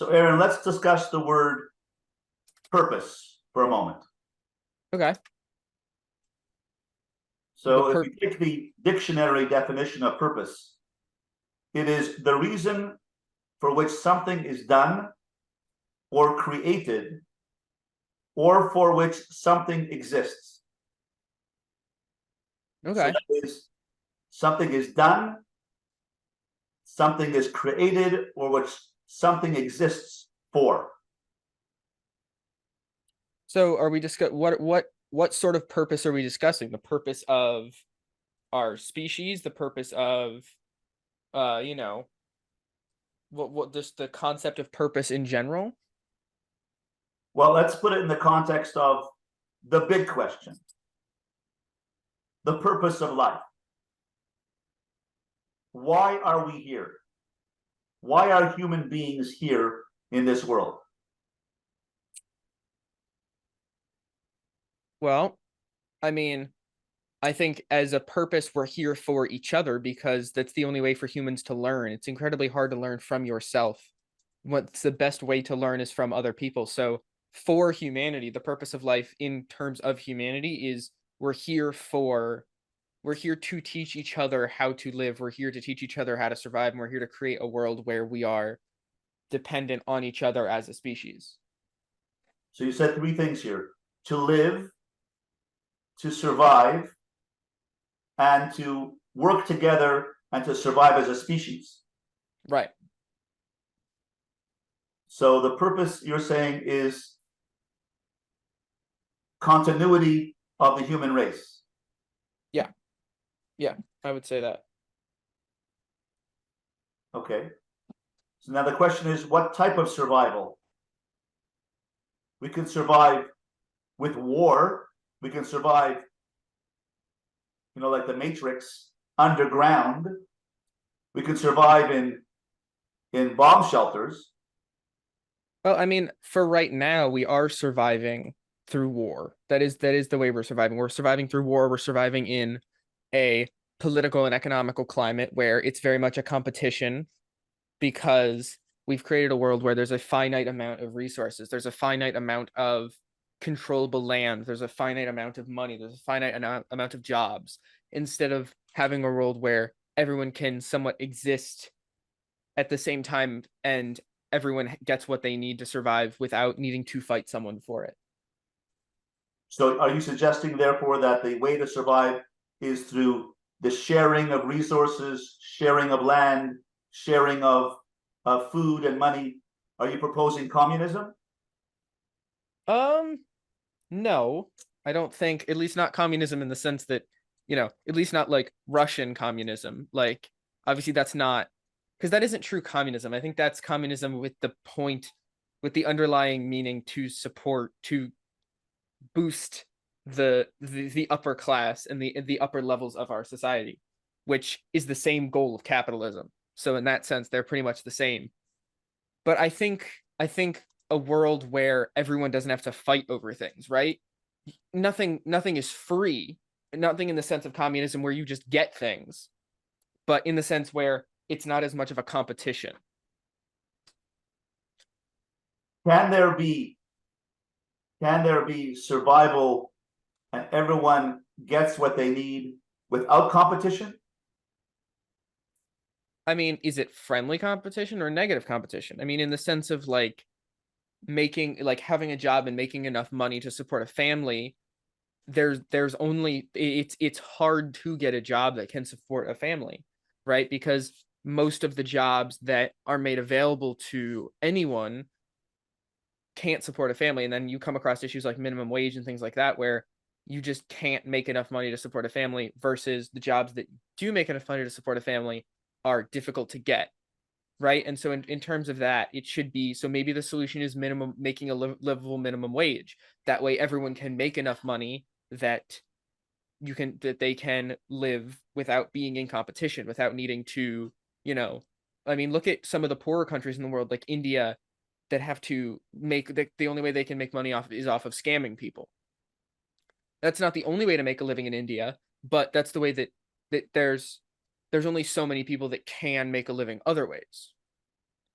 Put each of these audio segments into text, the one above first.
So, Aaron, let's discuss the word purpose for a moment. Okay. So, if you take the dictionary definition of purpose, it is the reason for which something is done or created or for which something exists. Okay. So that is, something is done, something is created, or which something exists for. So are we what sort of purpose are we discussing? The purpose of our species, the purpose of what just the concept of purpose in general? Well, let's put it in the context of the big question, the purpose of life. Why are we here? Why are human beings here in this world? Well, I mean, I think as a purpose, we're here for each other because that's the only way for humans to learn. It's incredibly hard to learn from yourself. What's the best way to learn is from other people. So for humanity, the purpose of life in terms of humanity is we're here to teach each other how to live. We're here to teach each other how to survive. And we're here to create a world where we are dependent on each other as a species. So you said three things here: to live, to survive, and to work together and to survive as a species. Right. So the purpose, you're saying, is continuity of the human race. Yeah, I would say that. Okay. So now the question is, what type of survival? We can survive with war. We can survive, like the Matrix, underground. We can survive in bomb shelters. Well, I mean, for right now, we are surviving through war. That is the way we're surviving. We're surviving through war. We're surviving in a political and economical climate where it's very much a competition because we've created a world where there's a finite amount of resources. There's a finite amount of controllable land. There's a finite amount of money. There's a finite amount of jobs, instead of having a world where everyone can somewhat exist at the same time and everyone gets what they need to survive without needing to fight someone for it. So are you suggesting, therefore, that the way to survive is through the sharing of resources, sharing of land, sharing of food and money? Are you proposing communism? No, I don't think, at least not communism in the sense that, at least not like Russian communism. Like, obviously that's not, because that isn't true communism. I think that's communism with the underlying meaning to boost the upper class and the upper levels of our society, which is the same goal of capitalism. So in that sense, they're pretty much the same. But I think a world where everyone doesn't have to fight over things, right? Nothing is free. Nothing in the sense of communism where you just get things, but in the sense where it's not as much of a competition. Can there be survival and everyone gets what they need without competition? I mean, is it friendly competition or negative competition? I mean, in the sense of like having a job and making enough money to support a family, there's only it's hard to get a job that can support a family, right? Because most of the jobs that are made available to anyone can't support a family. And then you come across issues like minimum wage and things like that, where you just can't make enough money to support a family, versus the jobs that do make enough money to support a family are difficult to get, right? And so in terms of that, it should be, so maybe the solution is making a livable minimum wage. That way everyone can make enough money that they can live without being in competition, without needing to, I mean, look at some of the poorer countries in the world, like India, that have to the only way they can make money off of scamming people. That's not the only way to make a living in India, but that's the way that there's only so many people that can make a living other ways.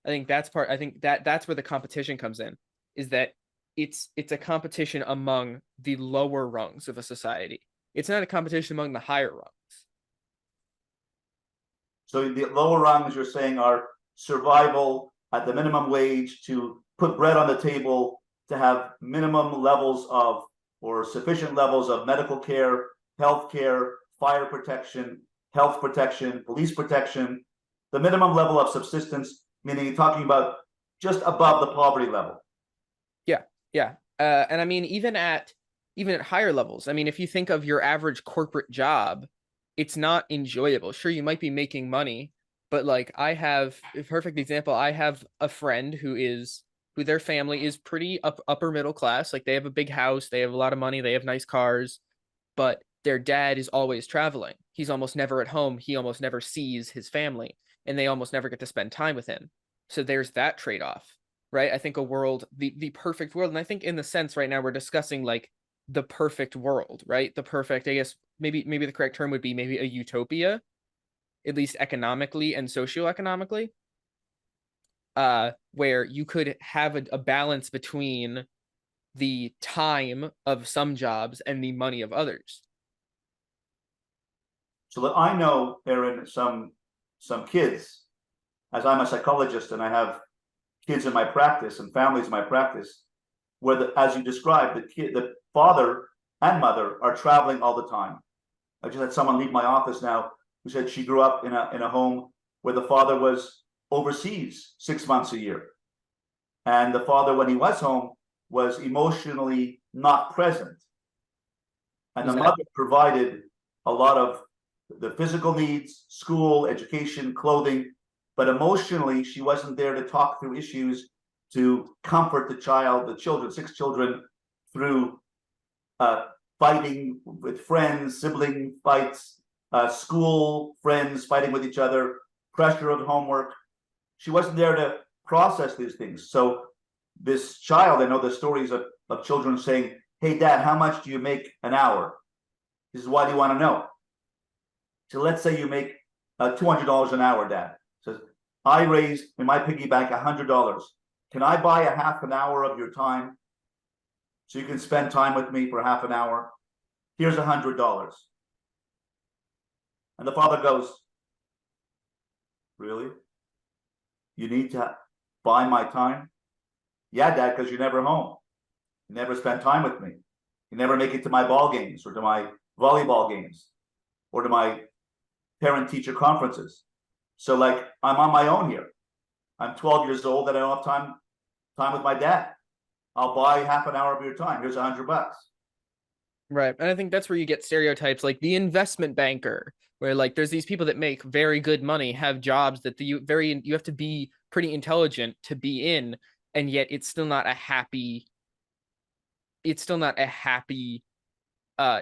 I think that's where the competition comes in, is that it's a competition among the lower rungs of a society. It's not a competition among the higher rungs. So the lower rungs, you're saying, are survival at the minimum wage, to put bread on the table, to have minimum levels of, or sufficient levels of, medical care, health care, fire protection, health protection, police protection, the minimum level of subsistence, meaning you're talking about just above the poverty level. Yeah, yeah. And I mean, even at higher levels, I mean, if you think of your average corporate job, it's not enjoyable. Sure, you might be making money, but like I have a perfect example. I have a friend who their family is pretty upper middle class. Like they have a big house, they have a lot of money, they have nice cars, but their dad is always traveling. He's almost never at home. He almost never sees his family, and they almost never get to spend time with him. So there's that trade-off, right? I think the perfect world, and I think in the sense right now we're discussing like the perfect world, right? The perfect, I guess maybe the correct term would be maybe a utopia, at least economically and socioeconomically, where you could have a balance between the time of some jobs and the money of others. So that I know, Aaron, some kids, as I'm a psychologist and I have kids in my practice and families in my practice, where as you described, the father and mother are traveling all the time. I just had someone leave my office now who said she grew up in a home where the father was overseas 6 months a year, and the father, when he was home, was emotionally not present, and the mother provided a lot of the physical needs, school, education, clothing, but emotionally she wasn't there to talk through issues, to comfort the children, 6 children, through fighting with friends, sibling fights, school friends fighting with each other, pressure of homework. She wasn't there to process these things. So this child, I know the stories of children saying, "Hey dad, how much do you make an hour?" He says, "Why do you want to know?" So let's say you make $200 an hour, dad. Says, "I raised in my piggy bank $100. Can I buy a half an hour of your time so you can spend time with me for half an hour? Here's $100. And the father goes, "Really? You need to buy my time?" "Yeah, dad, because you're never home. You never spend time with me. You never make it to my ball games or to my volleyball games or to my parent-teacher conferences. So like, I'm on my own here. I'm 12 years old and I don't have time with my dad. I'll buy half an hour of your time. Here's $100." Right. And I think that's where you get stereotypes like the investment banker, where like there's these people that make very good money, have jobs that you have to be pretty intelligent to be in, and yet it's still not a happy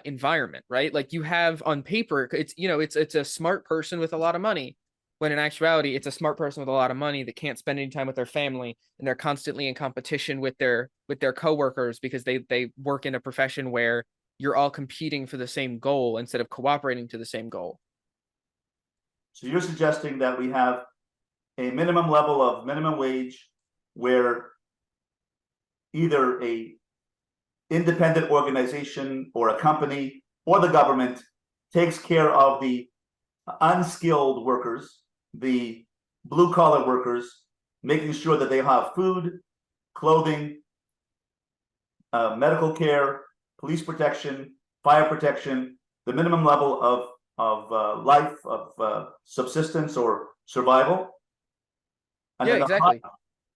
environment, right? Like you have on paper, it's a smart person with a lot of money, when in actuality it's a smart person with a lot of money that can't spend any time with their family, and they're constantly in competition with their coworkers because they work in a profession where you're all competing for the same goal instead of cooperating to the same goal. So you're suggesting that we have a minimum level of minimum wage where either a independent organization or a company or the government takes care of the unskilled workers, the blue collar workers, making sure that they have food, clothing, medical care, police protection, fire protection, the minimum level of life, of subsistence or survival. And Yeah, then exactly.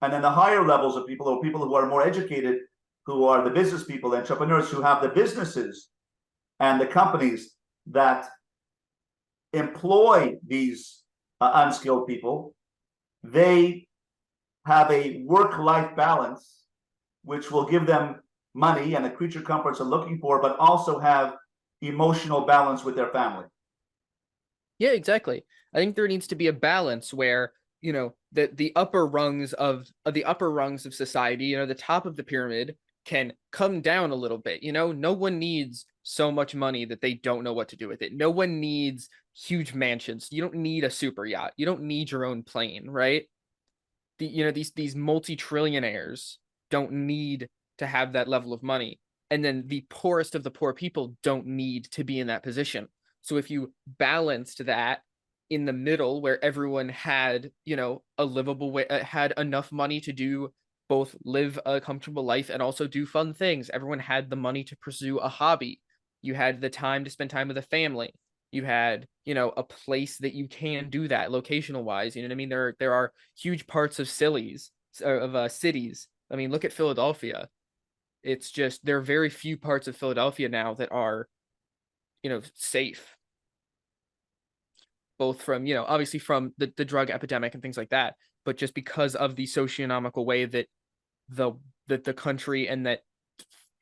and then the higher levels of people, or people who are more educated, who are the business people, entrepreneurs, who have the businesses and the companies that employ these unskilled people. They have a work-life balance, which will give them money and the creature comforts they're looking for, but also have emotional balance with their family. Yeah, exactly. I think there needs to be a balance where, the upper rungs of society, the top of the pyramid can come down a little bit. No one needs so much money that they don't know what to do with it. No one needs huge mansions. You don't need a super yacht. You don't need your own plane, right? these multi-trillionaires don't need to have that level of money, and then the poorest of the poor people don't need to be in that position. So if you balanced that in the middle, where everyone had, a livable way, had enough money to do both live a comfortable life and also do fun things. Everyone had the money to pursue a hobby. You had the time to spend time with a family. You had, a place that you can do that locational wise. You know what I mean? There are huge parts of cities. I mean, look at Philadelphia. It's just there are very few parts of Philadelphia now that are, safe. Both from, obviously from the drug epidemic and things like that, but just because of the socioeconomical way that the country and that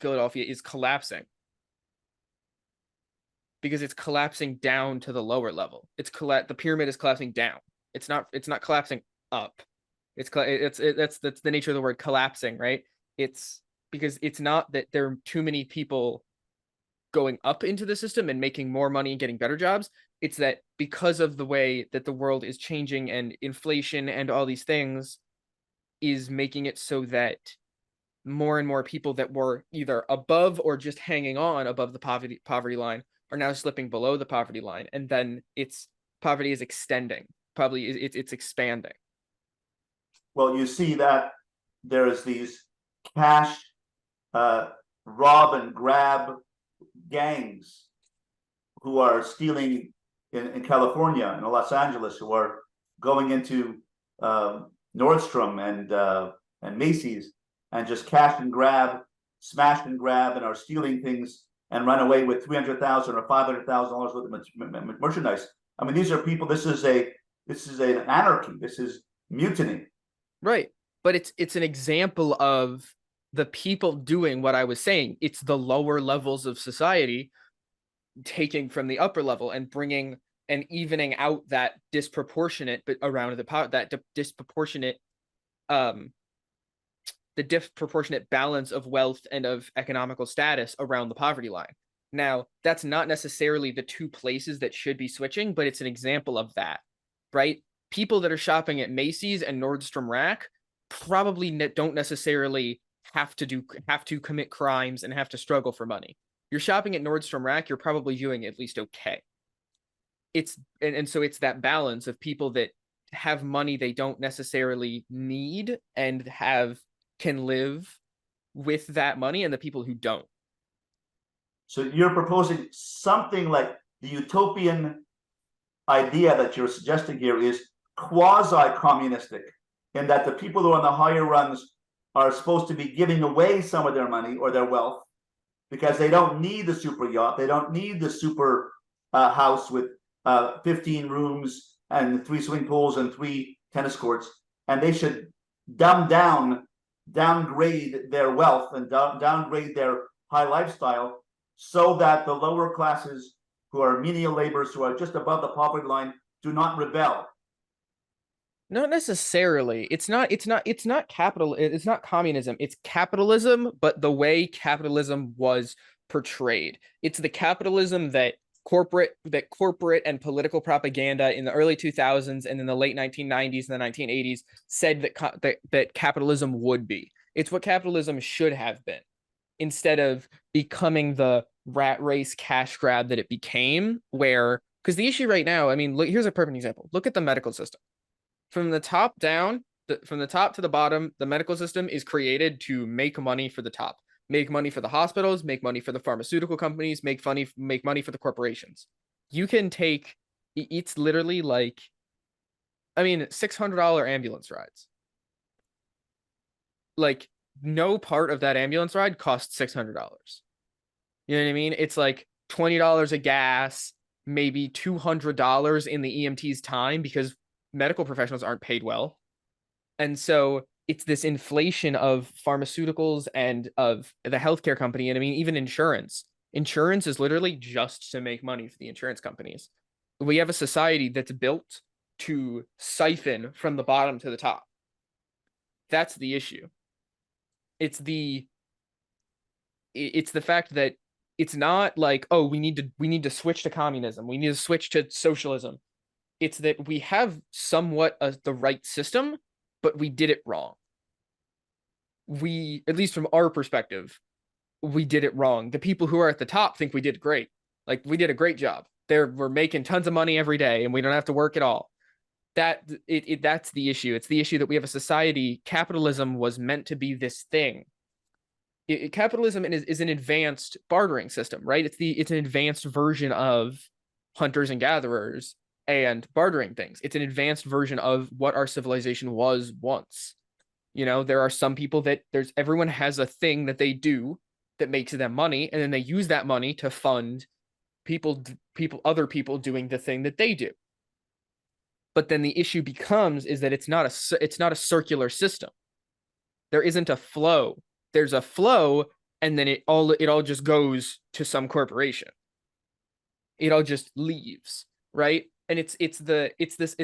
Philadelphia is collapsing. Because it's collapsing down to the lower level. The pyramid is collapsing down. It's not collapsing up. That's the nature of the word collapsing, right? It's because it's not that there are too many people going up into the system and making more money and getting better jobs. It's that because of the way that the world is changing and inflation and all these things is making it so that more and more people that were either above or just hanging on above the poverty line are now slipping below the poverty line, and then poverty is extending. It's expanding. Well, you see that there's these cash rob and grab gangs who are stealing in California and Los Angeles, who are going into Nordstrom and Macy's and just cash and grab, smash and grab, and are stealing things and run away with $300,000 or $500,000 worth of merchandise. I mean, these are people. This is an anarchy. This is mutiny. Right, but it's an example of the people doing what I was saying. It's the lower levels of society taking from the upper level and bringing and evening out that disproportionate, but around the disproportionate the disproportionate balance of wealth and of economical status around the poverty line. Now, that's not necessarily the two places that should be switching, but it's an example of that, right? People that are shopping at Macy's and Nordstrom Rack probably don't necessarily have to commit crimes and have to struggle for money. You're shopping at Nordstrom Rack, you're probably doing at least okay. So it's that balance of people that have money they don't necessarily need and can live with that money, and the people who don't. So you're proposing something like the utopian idea that you're suggesting here is quasi-communistic, in that the people who are on the higher rungs are supposed to be giving away some of their money or their wealth because they don't need the super yacht, they don't need the super house with 15 rooms and 3 swimming pools and 3 tennis courts, and they should downgrade their wealth and downgrade their high lifestyle so that the lower classes who are menial laborers, who are just above the poverty line, do not rebel. Not necessarily. It's not communism. It's capitalism, but the way capitalism was portrayed. It's the capitalism that corporate and political propaganda in the early 2000s and in the late 1990s and the 1980s said that capitalism would be. It's what capitalism should have been, instead of becoming the rat race cash grab that it became. Because the issue right now, I mean, look, here's a perfect example. Look at the medical system. From the top down, from the top to the bottom, the medical system is created to make money for the top. Make money for the hospitals, make money for the pharmaceutical companies, make money for the corporations. It's literally like, I mean, $600 ambulance rides. Like, no part of that ambulance ride costs $600. You know what I mean? It's like $20 of gas, maybe $200 in the EMT's time, because medical professionals aren't paid well. And so it's this inflation of pharmaceuticals and of the healthcare company. And I mean, even insurance. Insurance is literally just to make money for the insurance companies. We have a society that's built to siphon from the bottom to the top. That's the issue. It's the fact that it's not like, oh, we need to switch to communism. We need to switch to socialism. It's that we have somewhat the right system, but we did it wrong. At least from our perspective, we did it wrong. The people who are at the top think we did great. Like, we did a great job. We're making tons of money every day and we don't have to work at all. That's the issue. It's the issue that we have a society. Capitalism was meant to be this thing. Capitalism is an advanced bartering system, right? It's an advanced version of hunters and gatherers and bartering things. It's an advanced version of what our civilization was once. There are some people that everyone has a thing that they do that makes them money, and then they use that money to fund other people doing the thing that they do. But then the issue becomes is that it's not a circular system. There isn't a flow. There's a flow, and then it all just goes to some corporation. It all just leaves, right? And it's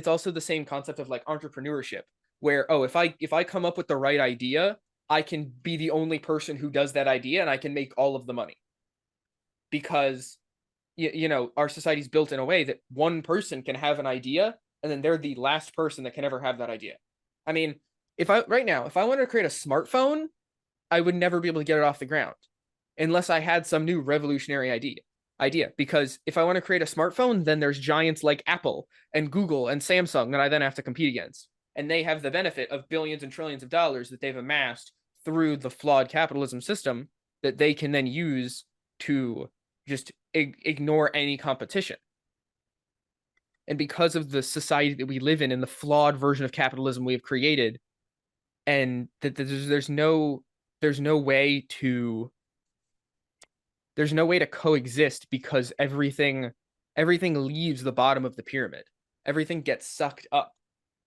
also the same concept of like entrepreneurship, where if I come up with the right idea, I can be the only person who does that idea, and I can make all of the money. Because our society's built in a way that one person can have an idea, and then they're the last person that can ever have that idea. I mean, if I wanted to create a smartphone, I would never be able to get it off the ground unless I had some new revolutionary idea. Because if I want to create a smartphone, then there's giants like Apple and Google and Samsung that I then have to compete against. And they have the benefit of billions and trillions of dollars that they've amassed through the flawed capitalism system that they can then use to just ignore any competition. And because of the society that we live in and the flawed version of capitalism we have created, and that there's no way to coexist, because everything leaves the bottom of the pyramid. Everything gets sucked up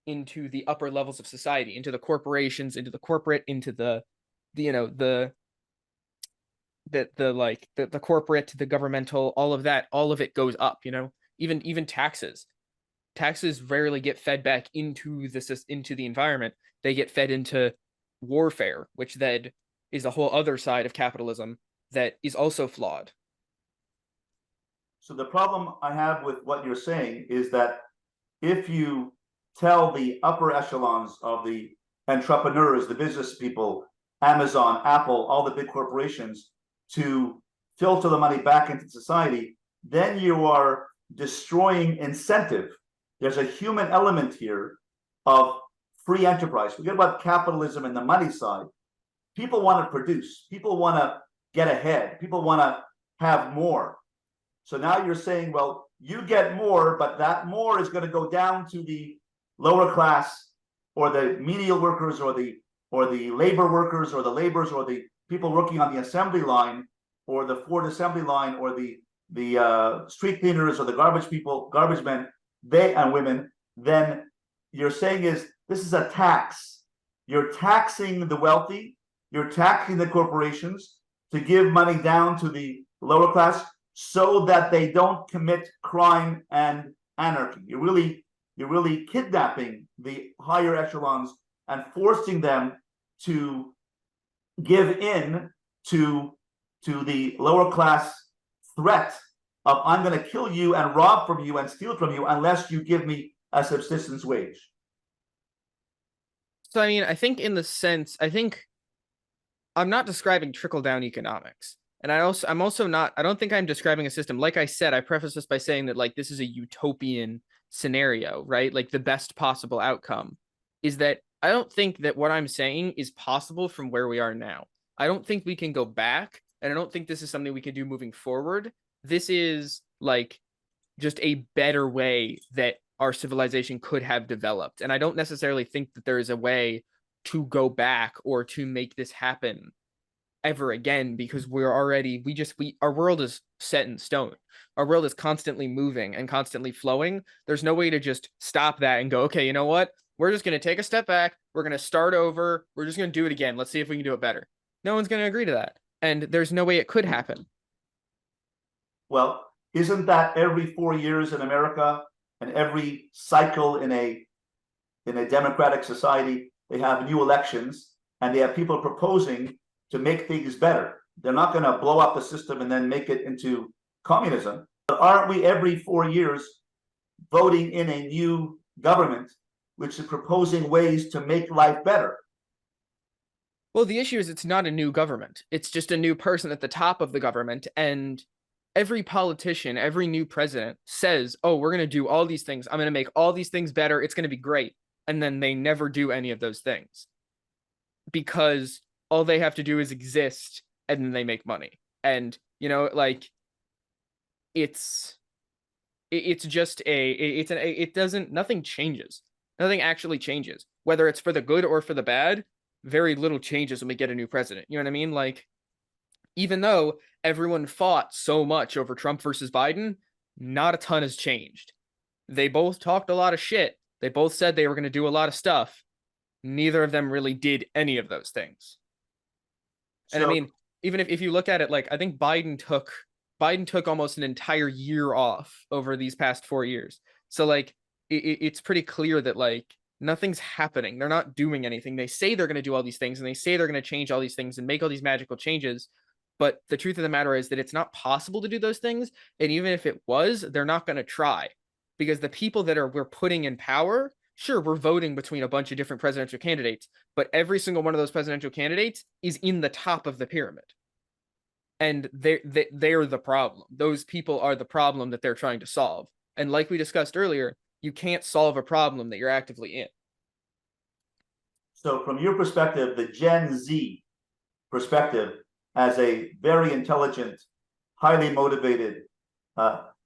into the upper levels of society, into the corporations, into the corporate, into the corporate, the governmental, all of that, all of it goes up. Even taxes rarely get fed back into the environment. They get fed into warfare, which then is a whole other side of capitalism that is also flawed. So the problem I have with what you're saying is that if you tell the upper echelons of the entrepreneurs, the business people, Amazon, Apple, all the big corporations, to filter the money back into society, then you are destroying incentive. There's a human element here of free enterprise. Forget about capitalism and the money side. People want to produce. People want to get ahead. People want to have more. So now you're saying, well, you get more, but that more is going to go down to the lower class, or the menial workers, or the labor workers, or the laborers, or the people working on the assembly line, or the Ford assembly line, or the street cleaners, or the garbage men, they and women. Then you're saying is this is a tax. You're taxing the wealthy. You're taxing the corporations to give money down to the lower class so that they don't commit crime and anarchy. You're really kidnapping the higher echelons and forcing them to give in to the lower class threat of, I'm going to kill you and rob from you and steal from you unless you give me a subsistence wage. So I mean, I think I'm not describing trickle-down economics. And I'm also not, I don't think I'm describing a system. Like I said, I preface this by saying that, like, this is a utopian scenario, right? Like, the best possible outcome is that I don't think that what I'm saying is possible from where we are now. I don't think we can go back, and I don't think this is something we can do moving forward. This is like just a better way that our civilization could have developed. And I don't necessarily think that there is a way to go back or to make this happen ever again, because our world is set in stone. Our world is constantly moving and constantly flowing. There's no way to just stop that and go, okay, you know what? We're just going to take a step back. We're going to start over. We're just going to do it again. Let's see if we can do it better. No one's going to agree to that. And there's no way it could happen. Well, isn't that every 4 years in America, and every cycle in a democratic society, they have new elections and they have people proposing to make things better? They're not going to blow up the system and then make it into communism. But aren't we every 4 years voting in a new government which is proposing ways to make life better. Well, the issue is it's not a new government. It's just a new person at the top of the government. And every politician, every new president says, oh, we're going to do all these things. I'm going to make all these things better. It's going to be great. And then they never do any of those things because all they have to do is exist and then they make money. And, you know, like it's just nothing changes. Nothing actually changes. Whether it's for the good or for the bad, very little changes when we get a new president. You know what I mean? Like, even though everyone fought so much over Trump versus Biden, not a ton has changed. They both talked a lot of shit. They both said they were going to do a lot of stuff. Neither of them really did any of those things. And I mean, even if you look at it, like, I think Biden took almost an entire year off over these past 4 years. So like, it's pretty clear that like nothing's happening. They're not doing anything. They say they're going to do all these things and they say they're going to change all these things and make all these magical changes. But the truth of the matter is that it's not possible to do those things. And even if it was, they're not going to try, because the people that we're putting in power, sure, we're voting between a bunch of different presidential candidates, but every single one of those presidential candidates is in the top of the pyramid. And they're the problem. Those people are the problem that they're trying to solve. And like we discussed earlier, you can't solve a problem that you're actively in. So from your perspective, the Gen Z perspective, as a very intelligent, highly motivated,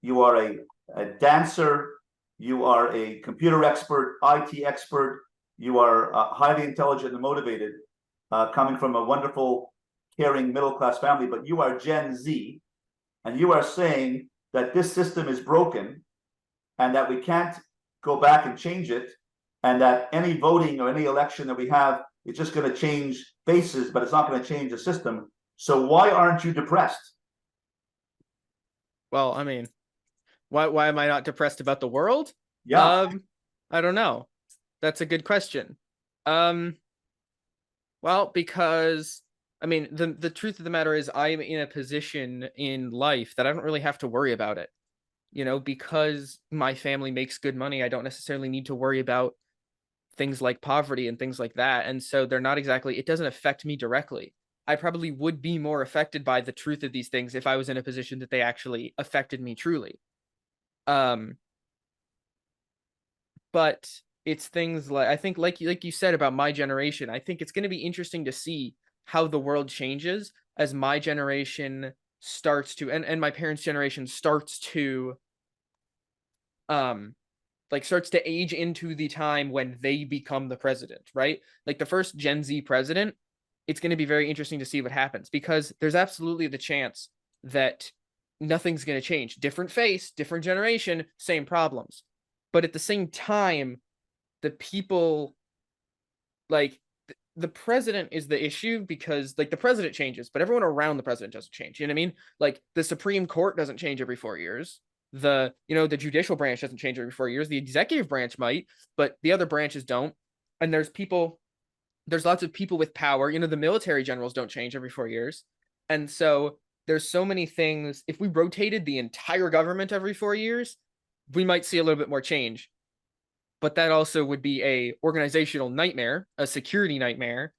you are a dancer, you are a computer expert, IT expert, you are highly intelligent and motivated, coming from a wonderful, caring middle-class family, but you are Gen Z, and you are saying that this system is broken and that we can't go back and change it, and that any voting or any election that we have is just going to change faces, but it's not going to change the system. So why aren't you depressed? Well, I mean, why am I not depressed about the world? Yeah. I don't know. That's a good question. Well, because I mean, the truth of the matter is I'm in a position in life that I don't really have to worry about it. You know, because my family makes good money, I don't necessarily need to worry about things like poverty and things like that. And so they're not exactly, it doesn't affect me directly. I probably would be more affected by the truth of these things if I was in a position that they actually affected me truly. But it's things like, I think like you said about my generation, I think it's going to be interesting to see how the world changes as my generation starts to, and my parents' generation starts to starts to age into the time when they become the president, right? Like the first Gen Z president, it's going to be very interesting to see what happens, because there's absolutely the chance that nothing's going to change. Different face, different generation, same problems. But at the same time, the people, like, the president is the issue, because like the president changes, but everyone around the president doesn't change. You know what I mean? Like the Supreme Court doesn't change every 4 years. The judicial branch doesn't change every 4 years. The executive branch might, but the other branches don't. And there's lots of people with power. The military generals don't change every 4 years. And so there's so many things. If we rotated the entire government every 4 years, we might see a little bit more change. But that also would be a organizational nightmare, a security nightmare,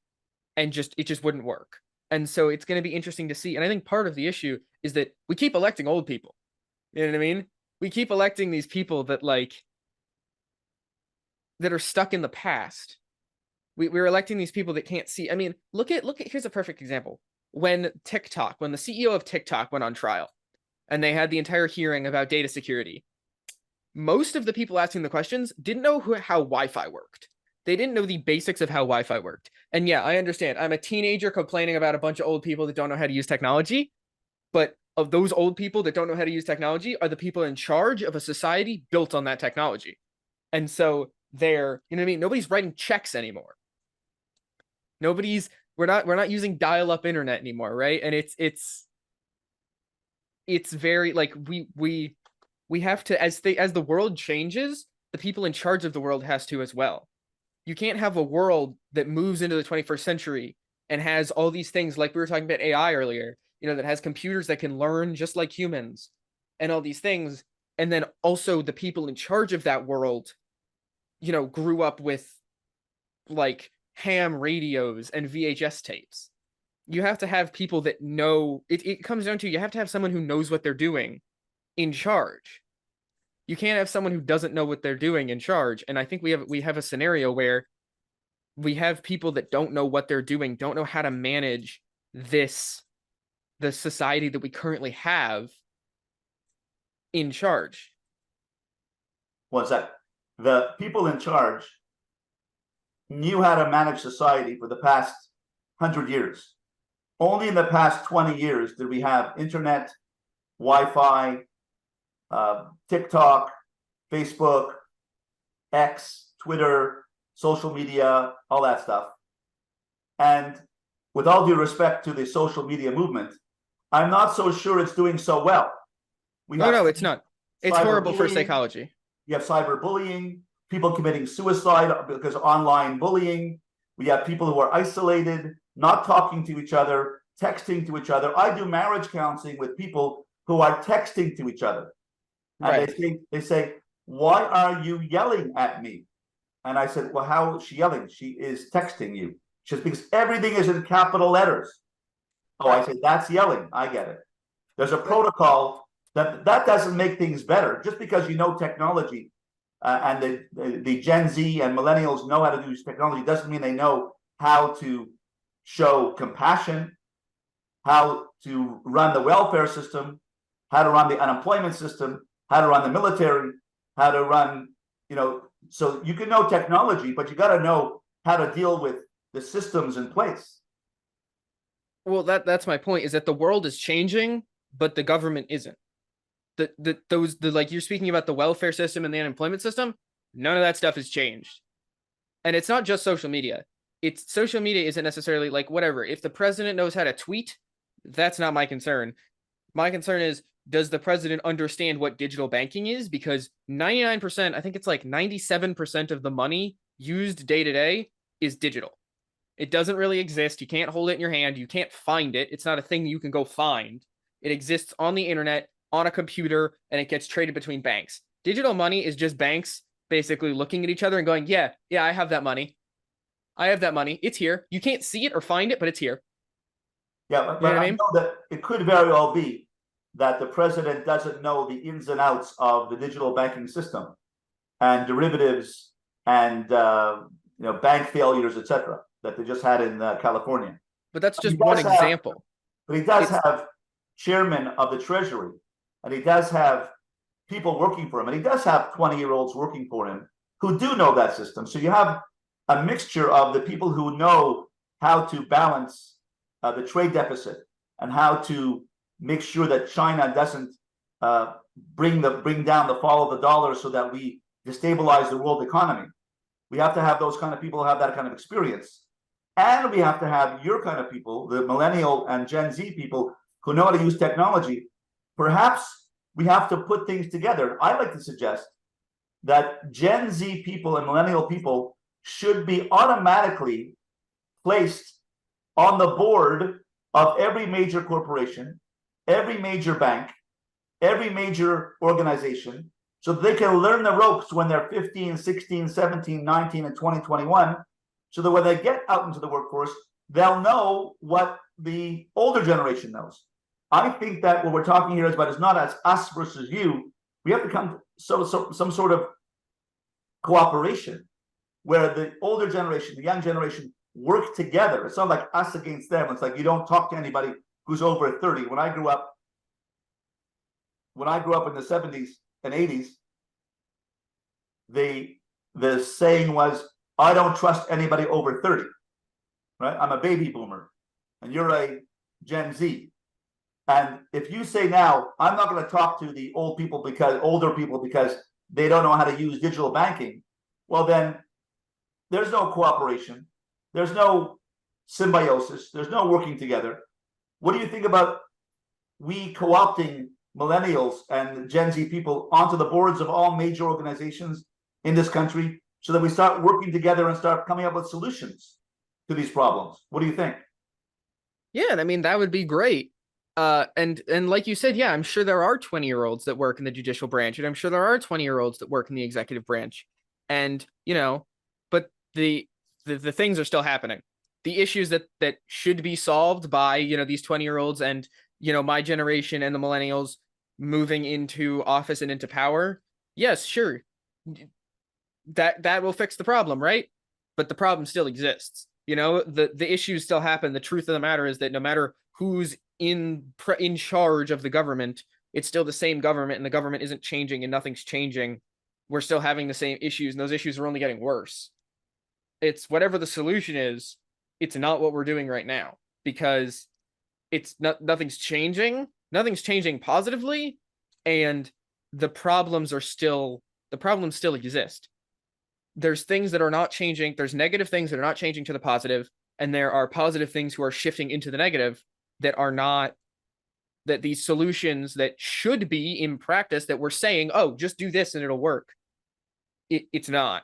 and it just wouldn't work. And so it's going to be interesting to see. And I think part of the issue is that we keep electing old people. You know what I mean? We keep electing these people that are stuck in the past. We're electing these people that can't see. I mean, look at here's a perfect example. When the CEO of TikTok went on trial and they had the entire hearing about data security, most of the people asking the questions didn't know how Wi-Fi worked. They didn't know the basics of how Wi-Fi worked. And yeah, I understand. I'm a teenager complaining about a bunch of old people that don't know how to use technology. But of those old people that don't know how to use technology are the people in charge of a society built on that technology. And so they're, you know what I mean? Nobody's writing checks anymore. We're not using dial-up internet anymore, right? And it's very like we have to, as the world changes, the people in charge of the world has to as well. You can't have a world that moves into the 21st century and has all these things, like we were talking about AI earlier, that has computers that can learn just like humans and all these things. And then also the people in charge of that world grew up with like ham radios and VHS tapes. You have to have people that know it comes down to you have to have someone who knows what they're doing in charge. You can't have someone who doesn't know what they're doing in charge. And I think we have a scenario where we have people that don't know what they're doing, don't know how to manage the society that we currently have in charge. One sec. The people in charge knew how to manage society for the past 100 years. Only in the past 20 years did we have internet, Wi-Fi, TikTok, Facebook, X, Twitter, social media, all that stuff. And with all due respect to the social media movement, I'm not so sure it's doing so well. No, it's not. It's horrible for psychology. You have cyberbullying, people committing suicide because of online bullying. We have people who are isolated, not talking to each other, texting to each other. I do marriage counseling with people who are texting to each other. And right. they say, why are you yelling at me? And I said, well, how is she yelling? She is texting you. She says, because everything is in capital letters. Oh, I said, that's yelling. I get it. There's a protocol that doesn't make things better. Just because you know technology and the Gen Z and millennials know how to use technology doesn't mean they know how to show compassion, how to run the welfare system, how to run the unemployment system, how to run the military, how to run, so you can know technology, but you got to know how to deal with the systems in place. Well, that's my point, is that the world is changing, but the government isn't. Like you're speaking about the welfare system and the unemployment system, none of that stuff has changed. And it's not just social media. It's social media isn't necessarily like whatever. If the president knows how to tweet, that's not my concern. My concern is, does the president understand what digital banking is? Because 99%, I think it's like 97% of the money used day to day is digital. It doesn't really exist. You can't hold it in your hand. You can't find it. It's not a thing you can go find. It exists on the internet, on a computer, and it gets traded between banks. Digital money is just banks basically looking at each other and going, yeah, I have that money. I have that money. It's here. You can't see it or find it, but it's here. Yeah, but I know that it could very well be that the president doesn't know the ins and outs of the digital banking system and derivatives and bank failures, etc., that they just had in California. But that's just one example. But he does have chairman of the Treasury, and he does have people working for him, and he does have 20-year-olds working for him who do know that system. So you have a mixture of the people who know how to balance the trade deficit and how to make sure that China doesn't bring down the fall of the dollar so that we destabilize the world economy. We have to have those kind of people who have that kind of experience. And we have to have your kind of people, the millennial and Gen Z people who know how to use technology. Perhaps we have to put things together. I'd like to suggest that Gen Z people and millennial people should be automatically placed on the board of every major corporation, every major bank, every major organization, so they can learn the ropes when they're 15, 16, 17, 19, and 20, 21, so that when they get out into the workforce, they'll know what the older generation knows. I think that what we're talking here is about is not as us versus you. We have to come to some sort of cooperation where the older generation, the young generation, work together. It's not like us against them. It's like you don't talk to anybody who's over 30. When I grew up in the 70s and 80s, the saying was, I don't trust anybody over 30. Right? I'm a baby boomer and you're a Gen Z. And if you say now, I'm not going to talk to the older people because they don't know how to use digital banking, well, then there's no cooperation. There's no symbiosis. There's no working together. What do you think about we co-opting millennials and Gen Z people onto the boards of all major organizations in this country so that we start working together and start coming up with solutions to these problems? What do you think? Yeah, I mean, that would be great. And like you said, yeah, I'm sure there are 20-year-olds that work in the judicial branch, and I'm sure there are 20-year-olds that work in the executive branch. And, but the things are still happening. The issues that should be solved by, these 20-year-olds and, my generation and the millennials moving into office and into power. Yes, sure. That will fix the problem, right? But the problem still exists. The issues still happen. The truth of the matter is that no matter who's in charge of the government, it's still the same government, and the government isn't changing, and nothing's changing. We're still having the same issues, and those issues are only getting worse. It's whatever the solution is, it's not what we're doing right now, because it's not, nothing's changing positively, and the problems still exist. There's things that are not changing. There's negative things that are not changing to the positive, and there are positive things who are shifting into the negative that are not, that these solutions that should be in practice that we're saying, oh, just do this and it'll work. It's not.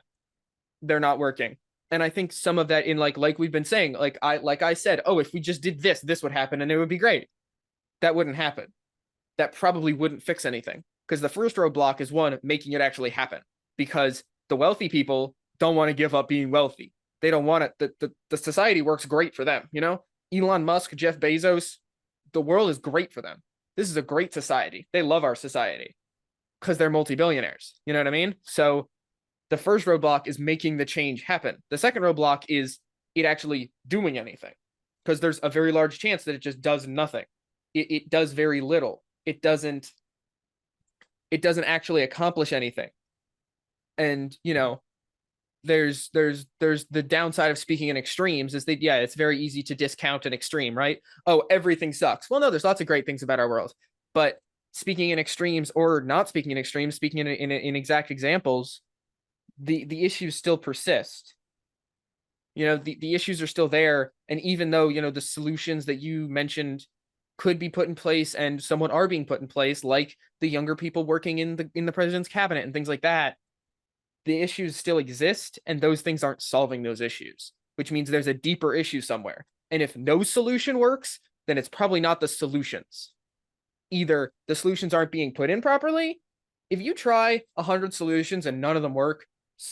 They're not working. And I think some of that in like we've been saying, like I said, oh, if we just did this, this would happen and it would be great. That wouldn't happen. That probably wouldn't fix anything, because the first roadblock is one, making it actually happen, because the wealthy people don't want to give up being wealthy. They don't want it. The society works great for them. Elon Musk, Jeff Bezos, the world is great for them. This is a great society. They love our society because they're multi-billionaires. You know what I mean? So the first roadblock is making the change happen. The second roadblock is it actually doing anything, because there's a very large chance that it just does nothing. It does very little. It doesn't actually accomplish anything. And, there's the downside of speaking in extremes is that, yeah, it's very easy to discount an extreme, right? Oh, everything sucks. Well, no, there's lots of great things about our world. But speaking in extremes or not speaking in extremes, speaking in exact examples, the issues still persist. The issues are still there. And even though, the solutions that you mentioned could be put in place and somewhat are being put in place, like the younger people working in the president's cabinet and things like that, the issues still exist, and those things aren't solving those issues, which means there's a deeper issue somewhere. And if no solution works, then it's probably not the solutions. Either the solutions aren't being put in properly. If you try 100 solutions and none of them work,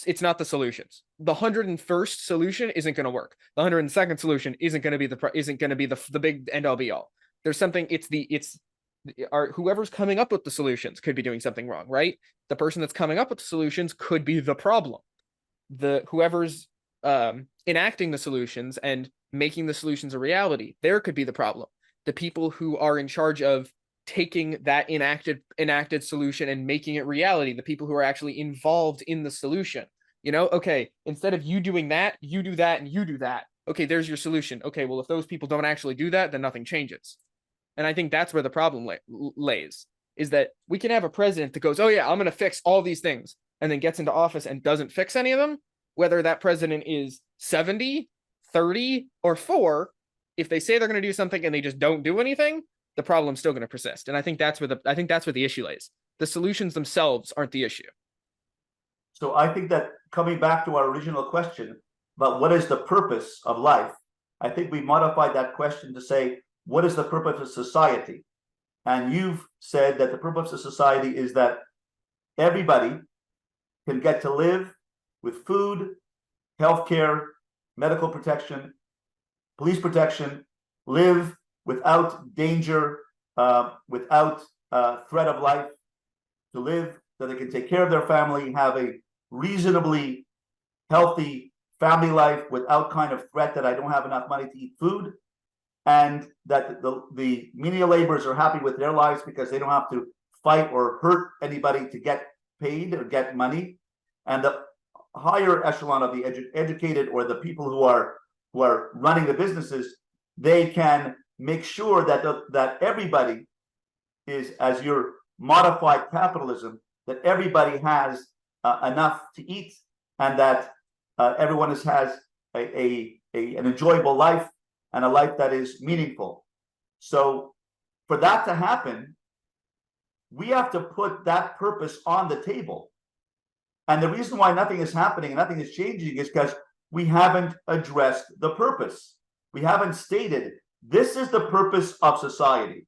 it's not the solutions. The 101st solution isn't going to work. The 102nd solution isn't going to be the big end all be all. There's something. Whoever's coming up with the solutions could be doing something wrong, right? The person that's coming up with the solutions could be the problem. Whoever's enacting the solutions and making the solutions a reality, there could be the problem. The people who are in charge of taking that enacted solution and making it reality, the people who are actually involved in the solution. Okay, instead of you doing that, you do that and you do that. Okay, there's your solution. Okay, well, if those people don't actually do that, then nothing changes. And I think that's where the problem lays, is that we can have a president that goes, oh yeah, I'm going to fix all these things, and then gets into office and doesn't fix any of them. Whether that president is 70, 30, or 4, if they say they're going to do something and they just don't do anything, the problem's still going to persist. And I think that's where the issue lays. The solutions themselves aren't the issue. So I think that coming back to our original question about what is the purpose of life, I think we modified that question to say, what is the purpose of society? And you've said that the purpose of society is that everybody can get to live with food, healthcare, medical protection, police protection, live without danger, without threat of life, to live, that they can take care of their family, have a reasonably healthy family life without kind of threat that I don't have enough money to eat food, and that the menial laborers are happy with their lives because they don't have to fight or hurt anybody to get paid or get money, and the higher echelon of the educated or the people who are running the businesses, they can make sure that that everybody is, as your modified capitalism, that everybody has enough to eat, and that everyone has an enjoyable life and a life that is meaningful. So for that to happen, we have to put that purpose on the table. And the reason why nothing is happening and nothing is changing is because we haven't addressed the purpose. We haven't stated, this is the purpose of society.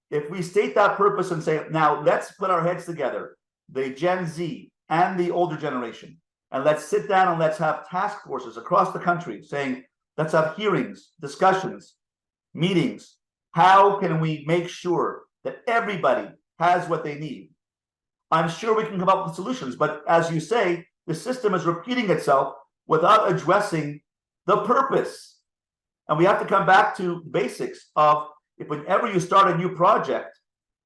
If we state that purpose and say, now let's put our heads together, the Gen Z and the older generation, and let's sit down and let's have task forces across the country saying, let's have hearings, discussions, meetings. How can we make sure that everybody has what they need? I'm sure we can come up with solutions, but as you say, the system is repeating itself without addressing the purpose. And we have to come back to basics of, if whenever you start a new project,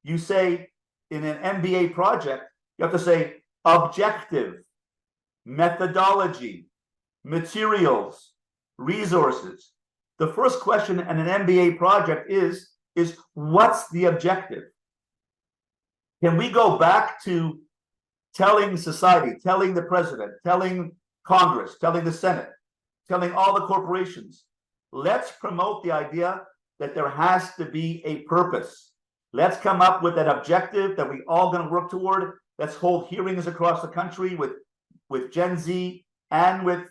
you say in an MBA project, you have to say objective, methodology, materials, resources. The first question in an MBA project is what's the objective? Can we go back to telling society, telling the president, telling Congress, telling the Senate, telling all the corporations, let's promote the idea that there has to be a purpose. Let's come up with an objective that we all going to work toward. Let's hold hearings across the country with Gen Z and with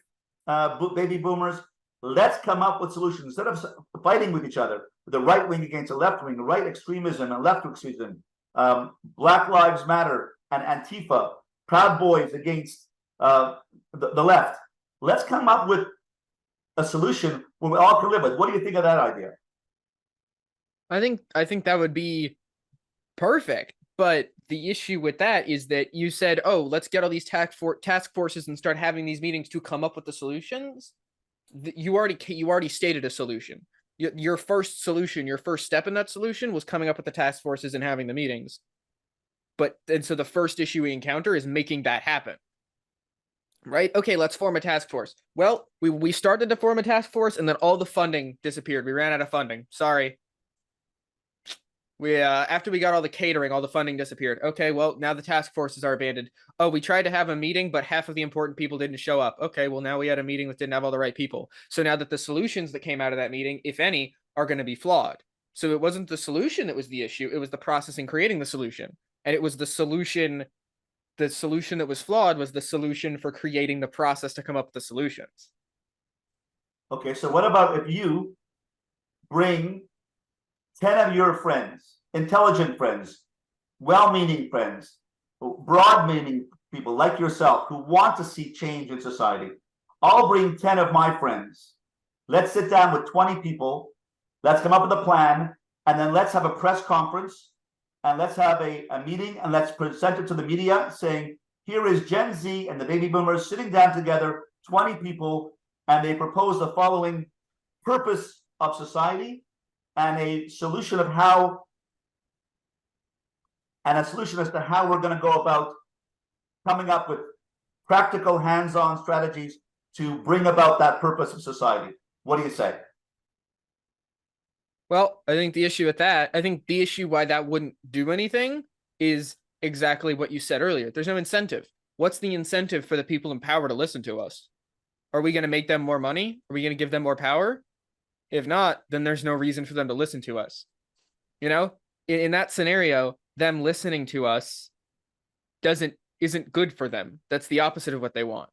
baby boomers. Let's come up with solutions instead of fighting with each other, the right wing against the left wing, right extremism and left extremism, Black Lives Matter and Antifa, Proud Boys against the left. Let's come up with a solution where we all can live with. What do you think of that idea? I think that would be perfect. But the issue with that is that you said, oh, let's get all these task forces and start having these meetings to come up with the solutions. You already stated a solution. Your first solution, your first step in that solution was coming up with the task forces and having the meetings. And so the first issue we encounter is making that happen. Right? Okay, let's form a task force. Well, we started to form a task force and then all the funding disappeared. We ran out of funding. Sorry. After we got all the catering, all the funding disappeared. Okay, well, now the task forces are abandoned. Oh, we tried to have a meeting, but half of the important people didn't show up. Okay, well, now we had a meeting that didn't have all the right people. So now that the solutions that came out of that meeting, if any, are going to be flawed. So it wasn't the solution that was the issue. It was the process in creating the solution. And it was the solution that was flawed was the solution for creating the process to come up with the solutions. Okay, so what about if you bring 10 of your friends, intelligent friends, well-meaning friends, broad-meaning people like yourself who want to see change in society? I'll bring 10 of my friends. Let's sit down with 20 people. Let's come up with a plan, and then let's have a press conference, and let's have a meeting, and let's present it to the media saying, here is Gen Z and the baby boomers sitting down together, 20 people, and they propose the following purpose of society and a solution as to how we're going to go about coming up with practical hands-on strategies to bring about that purpose of society. What do you say? Well, I think the issue why that wouldn't do anything is exactly what you said earlier. There's no incentive. What's the incentive for the people in power to listen to us? Are we going to make them more money? Are we going to give them more power? If not, then there's no reason for them to listen to us. You know, in that scenario, them listening to us isn't good for them. That's the opposite of what they want,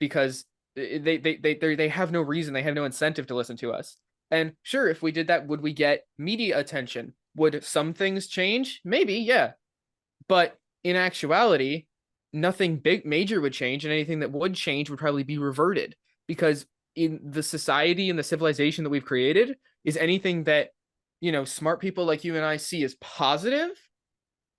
because they have no reason, they have no incentive to listen to us. And sure, if we did that, would we get media attention? Would some things change? Maybe, yeah. But in actuality, nothing major would change, and anything that would change would probably be reverted, because in the society and the civilization that we've created is anything that, smart people like you and I see as positive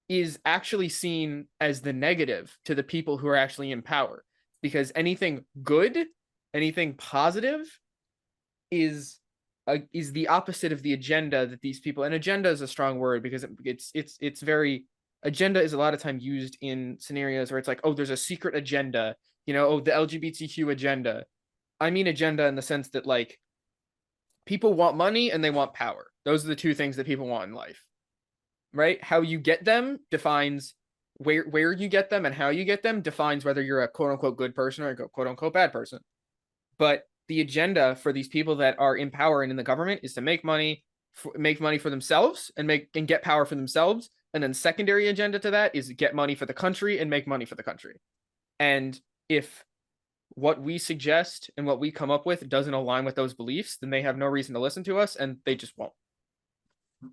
is actually seen as the negative to the people who are actually in power, because anything good, anything positive is the opposite of the agenda that these people, and agenda is a strong word because it's very, agenda is a lot of time used in scenarios where it's like, oh, there's a secret agenda, the LGBTQ agenda. I mean agenda in the sense that, like, people want money and they want power. Those are the two things that people want in life, right? How you get them defines where you get them, and how you get them defines whether you're a quote unquote good person or a quote unquote bad person. But the agenda for these people that are in power and in the government is to make money for themselves and get power for themselves. And then secondary agenda to that is get money for the country and make money for the country. And if what we suggest and what we come up with doesn't align with those beliefs, then they have no reason to listen to us, and they just won't.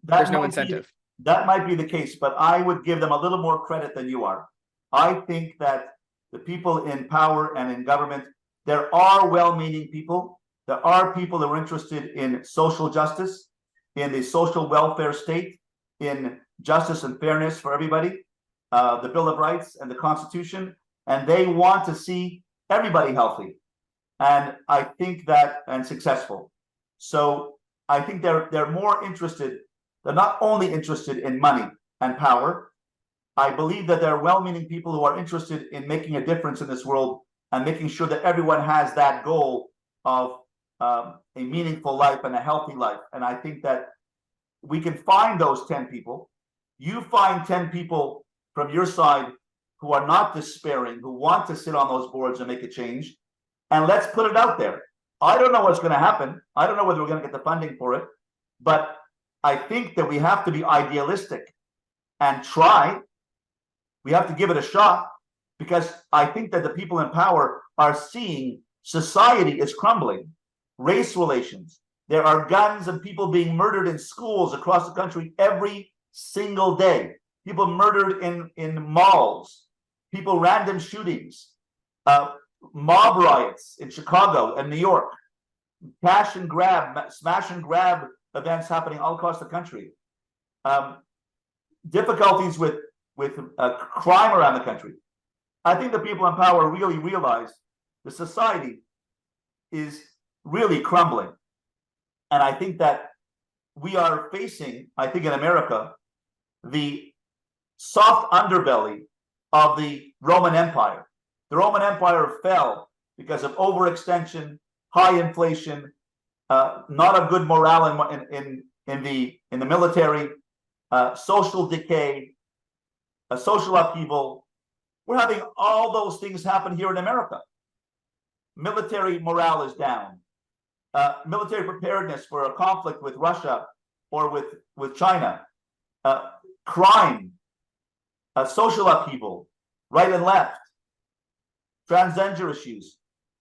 There's no incentive. That might be the case, but I would give them a little more credit than you are. I think that the people in power and in government, there are well-meaning people. There are people that are interested in social justice, in the social welfare state, in justice and fairness for everybody, the Bill of Rights and the Constitution, and they want to see everybody healthy. And I think that, and successful. So I think they're more interested. They're not only interested in money and power. I believe that there are well-meaning people who are interested in making a difference in this world and making sure that everyone has that goal of a meaningful life and a healthy life. And I think that we can find those 10 people. You find 10 people from your side who are not despairing, who want to sit on those boards and make a change. And let's put it out there. I don't know what's going to happen. I don't know whether we're going to get the funding for it. But I think that we have to be idealistic and try. We have to give it a shot, because I think that the people in power are seeing society is crumbling. Race relations. There are guns and people being murdered in schools across the country every single day. People murdered in malls. People random shootings. Mob riots in Chicago and New York. Cash and grab, smash and grab events happening all across the country. Difficulties with crime around the country. I think the people in power really realize the society is really crumbling. And I think that we are facing, I think in America, the soft underbelly of the Roman Empire. The Roman Empire fell because of overextension, high inflation, not a good morale in the military, social decay, a social upheaval. We're having all those things happen here in America. Military morale is down. Military preparedness for a conflict with Russia or with China. Crime, social upheaval, right and left. Transgender issues,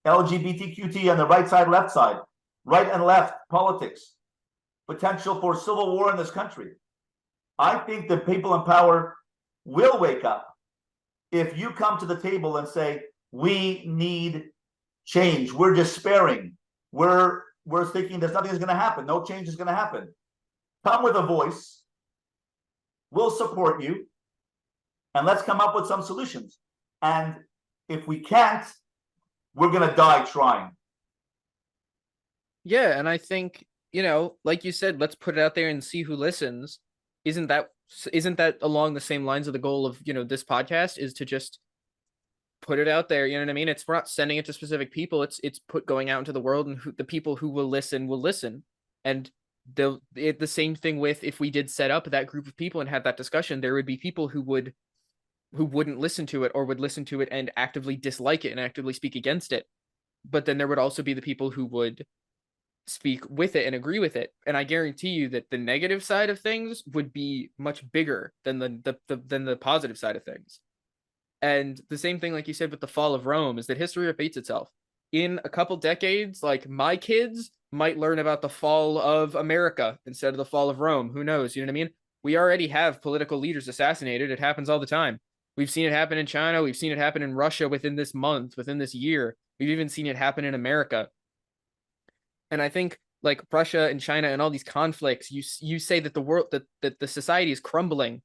LGBTQT on the right side, left side, right and left politics, potential for civil war in this country. I think the people in power will wake up if you come to the table and say, we need change. We're despairing. We're thinking there's nothing is going to happen. No change is going to happen. Come with a voice. We'll support you. And let's come up with some solutions. And if we can't, we're going to die trying. Yeah, and I think, like you said, let's put it out there and see who listens. Isn't that along the same lines of the goal of, this podcast, is to just put it out there, you know what I mean? We're not sending it to specific people. It's going out into the world, and the people who will listen. And the same thing with, if we did set up that group of people and had that discussion, there would be people who wouldn't listen to it, or would listen to it and actively dislike it and actively speak against it. But then there would also be the people who would speak with it and agree with it. And I guarantee you that the negative side of things would be much bigger than the positive side of things. And the same thing, like you said, with the fall of Rome, is that history repeats itself. In a couple decades, like, my kids might learn about the fall of America instead of the fall of Rome. Who knows? You know what I mean? We already have political leaders assassinated. It happens all the time. We've seen it happen in China. We've seen it happen in Russia within this month, within this year. We've even seen it happen in America. And I think, like, Russia and China and all these conflicts, you say that the world, that the society is crumbling,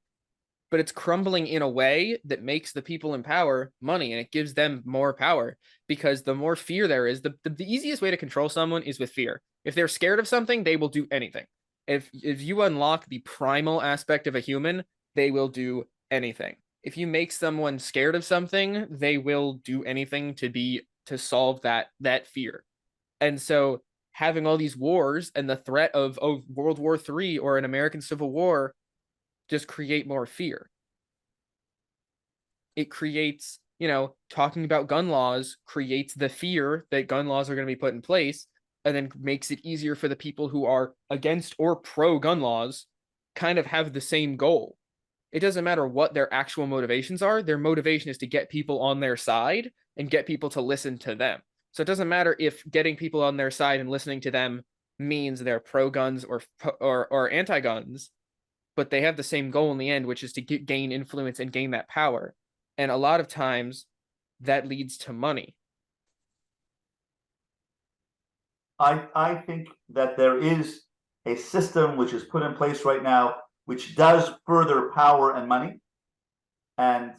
but it's crumbling in a way that makes the people in power money, and it gives them more power, because the more fear there is, the easiest way to control someone is with fear. If they're scared of something, they will do anything. If you unlock the primal aspect of a human, they will do anything. If you make someone scared of something, they will do anything to solve that fear. And so having all these wars and the threat of World War III or an American Civil War just create more fear. It creates, talking about gun laws creates the fear that gun laws are going to be put in place, and then makes it easier for the people who are against or pro gun laws kind of have the same goal. It doesn't matter what their actual motivations are. Their motivation is to get people on their side and get people to listen to them. So it doesn't matter if getting people on their side and listening to them means they're pro guns or anti guns, but they have the same goal in the end, which is to gain influence and gain that power. And a lot of times that leads to money. I think that there is a system which is put in place right now which does further power and money, and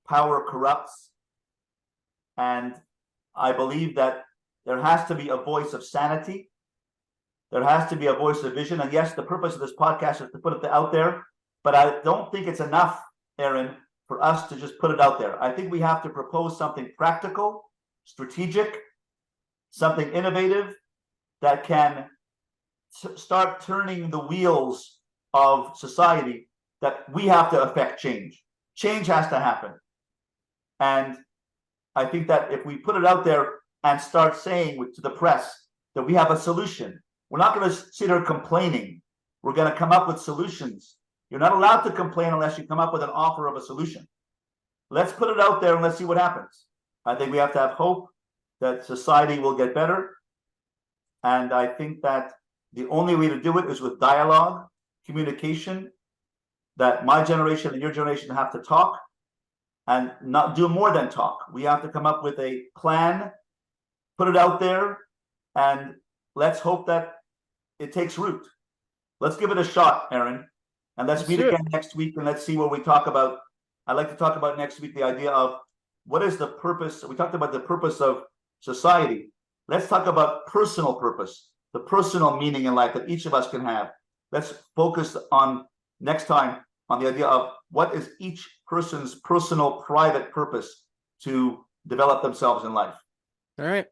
power corrupts. And I believe that there has to be a voice of sanity. There has to be a voice of vision. And yes, the purpose of this podcast is to put it out there, but I don't think it's enough, Aaron, for us to just put it out there. I think we have to propose something practical, strategic, something innovative that can start turning the wheels of society, that we have to affect change. Change has to happen. And I think that if we put it out there and start saying to the press that we have a solution, we're not going to sit here complaining. We're going to come up with solutions. You're not allowed to complain unless you come up with an offer of a solution. Let's put it out there and let's see what happens. I think we have to have hope that society will get better. And I think that the only way to do it is with dialogue, communication, that my generation and your generation have to talk and not do more than talk. We have to come up with a plan, put it out there, and let's hope that it takes root. Let's give it a shot, Aaron, and let's meet again next week, and let's see what we talk about. I'd like to talk about next week the idea of what is the purpose. We talked about the purpose of society. Let's talk about personal purpose, the personal meaning in life that each of us can have. Let's focus on next time on the idea of what is each person's personal, private purpose to develop themselves in life. All right.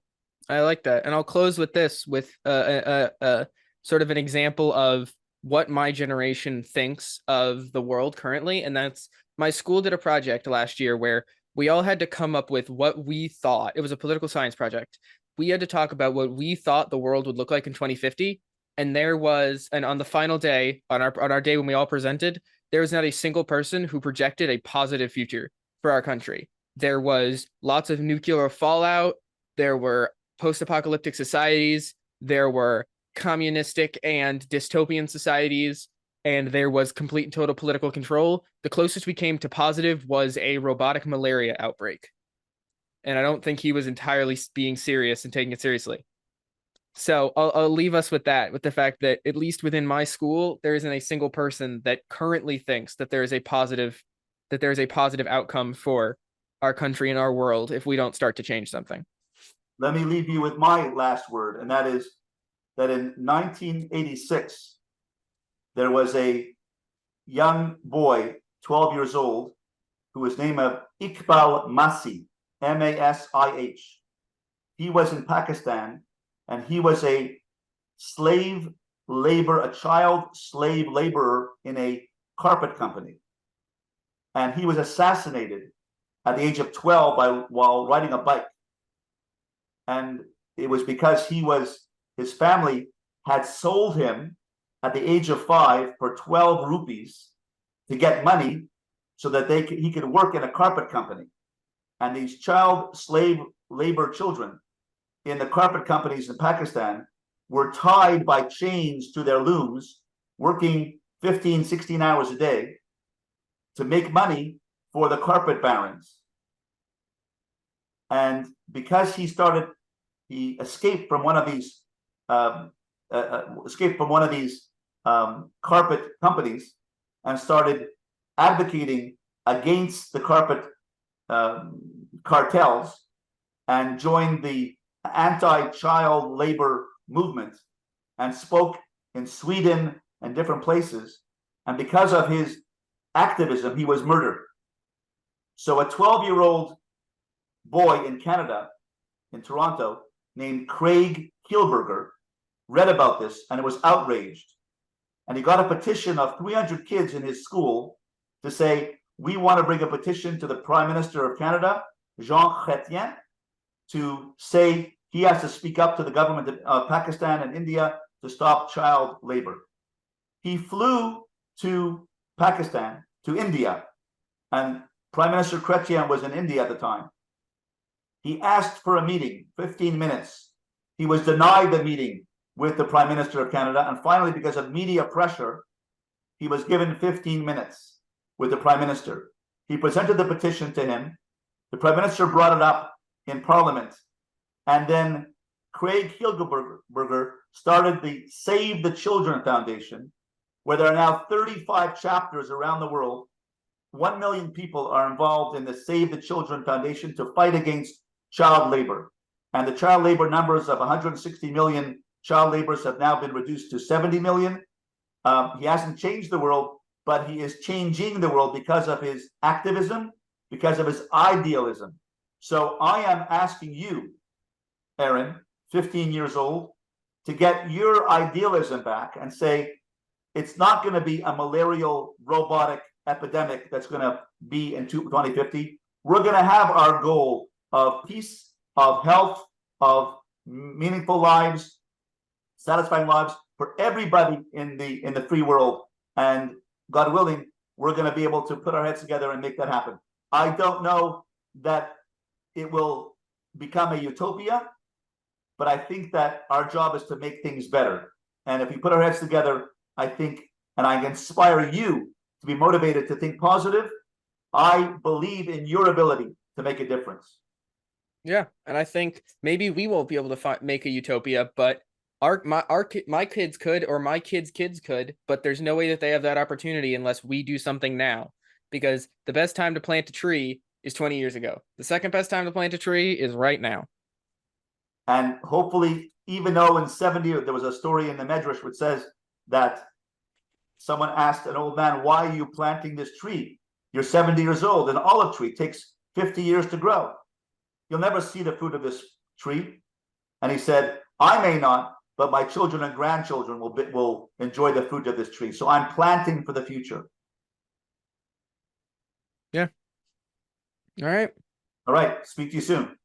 I like that. And I'll close with this, with sort of an example of what my generation thinks of the world currently. And that's, my school did a project last year where we all had to come up with what we thought. It was a political science project. We had to talk about what we thought the world would look like in 2050. And on the final day, on our day when we all presented, there was not a single person who projected a positive future for our country. There was lots of nuclear fallout. There were post-apocalyptic societies. There were communistic and dystopian societies. And there was complete and total political control. The closest we came to positive was a robotic malaria outbreak. And I don't think he was entirely being serious and taking it seriously. So I'll leave us with that, with the fact that at least within my school, there isn't a single person that currently thinks that there is a positive outcome for our country and our world if we don't start to change something. Let me leave you with my last word, and that is that in 1986, there was a young boy, 12 years old, who was named Iqbal Masih, M-A-S-I-H. He was in Pakistan, and he was a child slave laborer in a carpet company. And he was assassinated at the age of 12 while riding a bike. And it was because his family had sold him at the age of 5 for 12 rupees to get money so that he could work in a carpet company. And these child slave labor children in the carpet companies in Pakistan were tied by chains to their looms, working 15, 16 hours a day to make money for the carpet barons. And because he escaped from one of these carpet companies and started advocating against the carpet cartels and joined the anti-child labor movement and spoke in Sweden and different places. And because of his activism, he was murdered. So a 12-year-old boy in Canada, in Toronto, named Craig Kielburger, read about this and was outraged. And he got a petition of 300 kids in his school to say, we want to bring a petition to the Prime Minister of Canada, Jean Chrétien, to say he has to speak up to the government of Pakistan and India to stop child labor. He flew to Pakistan, to India, and Prime Minister Chrétien was in India at the time. He asked for a meeting, 15 minutes. He was denied the meeting with the Prime Minister of Canada, and finally, because of media pressure, he was given 15 minutes with the Prime Minister. He presented the petition to him. The Prime Minister brought it up in Parliament. And then Craig Hilgenberger started the Save the Children Foundation, where there are now 35 chapters around the world. 1 million people are involved in the Save the Children Foundation to fight against child labor. And the child labor numbers of 160 million child laborers have now been reduced to 70 million. He hasn't changed the world, but he is changing the world because of his activism, because of his idealism. So I am asking you, Aaron, 15 years old, to get your idealism back and say, it's not going to be a malarial robotic epidemic that's going to be in 2050. We're going to have our goal of peace, of health, of meaningful lives, satisfying lives for everybody in the free world. And God willing, we're going to be able to put our heads together and make that happen. I don't know that it will become a utopia, but I think that our job is to make things better. And if we put our heads together, I think, and I inspire you to be motivated to think positive. I believe in your ability to make a difference. Yeah, and I think maybe we won't be able to make a utopia, but my kids could, or my kids' kids could, but there's no way that they have that opportunity unless we do something now. Because the best time to plant a tree is 20 years ago. The second best time to plant a tree is right now. And hopefully, even though in 70, there was a story in the Medrash which says that someone asked an old man, why are you planting this tree? You're 70 years old. An olive tree takes 50 years to grow. You'll never see the fruit of this tree. And he said, I may not, but my children and grandchildren will enjoy the fruit of this tree. So I'm planting for the future. Yeah. All right. All right. Speak to you soon.